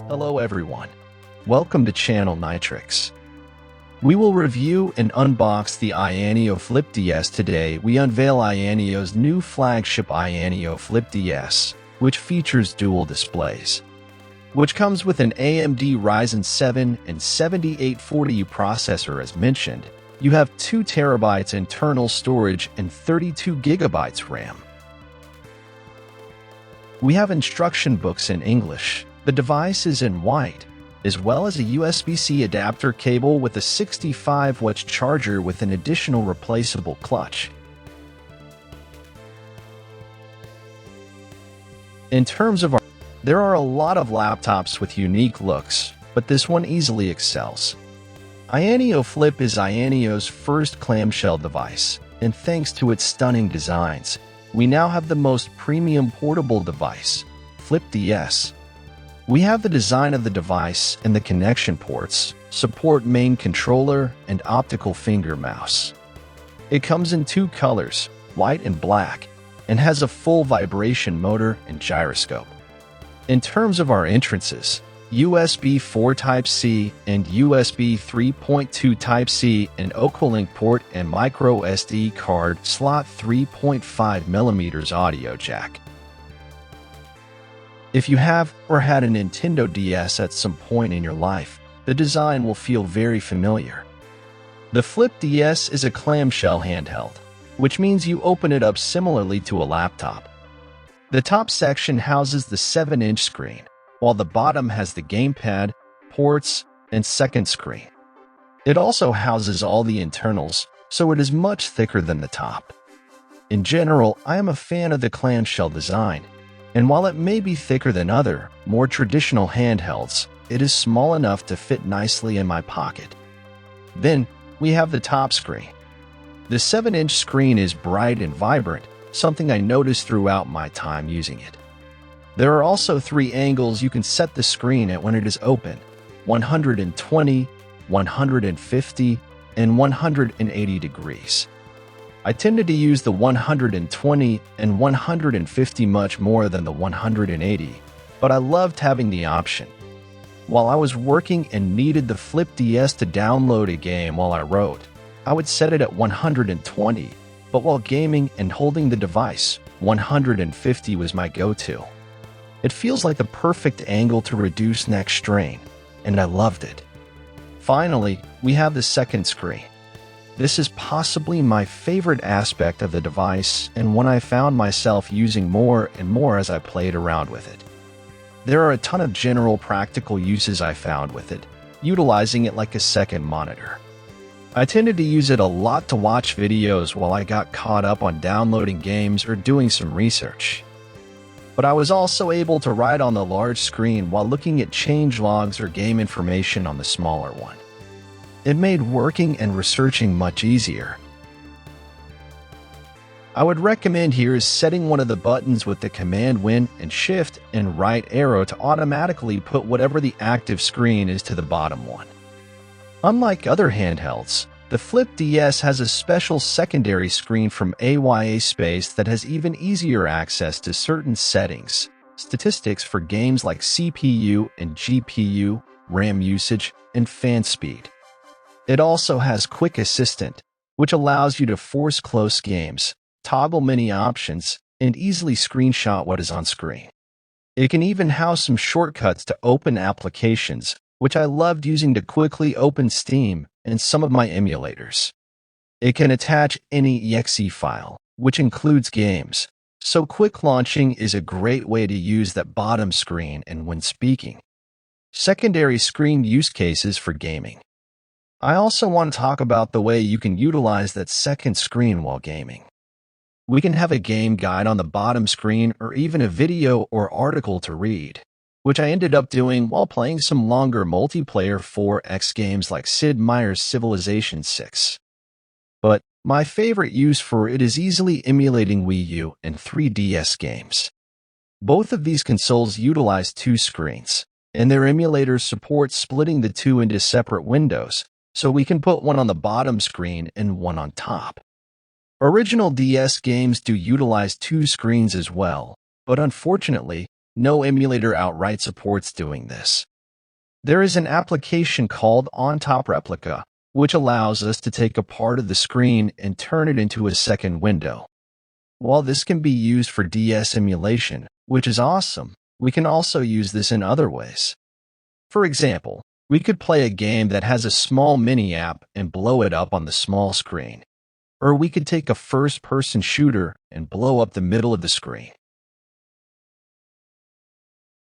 Hello everyone. Welcome to Channel Nitrix. We will review and unbox the Ayaneo Flip DS today. We unveil Ayaneo's new flagship Ayaneo Flip DS, which features dual displays, which comes with an AMD Ryzen 7 and 7840U processor as mentioned. You have 2 TB internal storage and 32 GB RAM. We have instruction books in English. The device is in white, as well as a USB-C adapter cable with a 65-watt charger with an additional replaceable clutch. In terms of there are a lot of laptops with unique looks, but this one easily excels. Ayaneo Flip is Ayaneo's first clamshell device, and thanks to its stunning designs, we now have the most premium portable device, Flip DS. We have the design of the device and the connection ports, support main controller and optical finger mouse. It comes in 2 colors, white and black, and has a full vibration motor and gyroscope. In terms of our entrances, USB 4 Type-C and USB 3.2 Type-C, an Oculink port and micro SD card slot 3.5mm audio jack. If you have or had a Nintendo DS at some point in your life, the design will feel very familiar. The Flip DS is a clamshell handheld, which means you open it up similarly to a laptop. The top section houses the 7-inch screen, while the bottom has the gamepad, ports, and second screen. It also houses all the internals, so it is much thicker than the top. In general, I am a fan of the clamshell design, and while it may be thicker than other, more traditional handhelds, it is small enough to fit nicely in my pocket. Then, we have the top screen. The 7-inch screen is bright and vibrant, something I noticed throughout my time using it. There are also 3 angles you can set the screen at when it is open: 120, 150, and 180 degrees. I tended to use the 120 and 150 much more than the 180, but I loved having the option. While I was working and needed the Flip DS to download a game while I wrote, I would set it at 120, but while gaming and holding the device, 150 was my go-to. It feels like the perfect angle to reduce neck strain, and I loved it. Finally, we have the second screen. This is possibly my favorite aspect of the device and one I found myself using more and more as I played around with it. There are a ton of general practical uses I found with it, utilizing it like a second monitor. I tended to use it a lot to watch videos while I got caught up on downloading games or doing some research. But I was also able to write on the large screen while looking at change logs or game information on the smaller one. It made working and researching much easier. I would recommend here is setting one of the buttons with the Command Win and Shift and right arrow to automatically put whatever the active screen is to the bottom one. Unlike other handhelds, the Flip DS has a special secondary screen from AYA that has even easier access to certain settings, statistics for games like CPU and GPU, RAM usage, and fan speed. It also has Quick Assistant, which allows you to force close games, toggle many options, and easily screenshot what is on screen. It can even house some shortcuts to open applications, which I loved using to quickly open Steam and some of my emulators. It can attach any exe file, which includes games, so quick launching is a great way to use that bottom screen and when speaking. Secondary screen use cases for gaming. I also want to talk about the way you can utilize that second screen while gaming. We can have a game guide on the bottom screen or even a video or article to read, which I ended up doing while playing some longer multiplayer 4X games like Sid Meier's Civilization 6. But my favorite use for it is easily emulating Wii U and 3DS games. Both of these consoles utilize 2 screens, and their emulators support splitting the 2 into separate windows, so we can put one on the bottom screen and one on top. Original DS games do utilize 2 screens as well, but unfortunately, no emulator outright supports doing this, There is an application called On-Top Replica, which allows us to take a part of the screen and turn it into a second window. While this can be used for DS emulation, which is awesome, we can also use this in other ways. For example, we could play a game that has a small mini-app and blow it up on the small screen. Or we could take a first-person shooter and blow up the middle of the screen.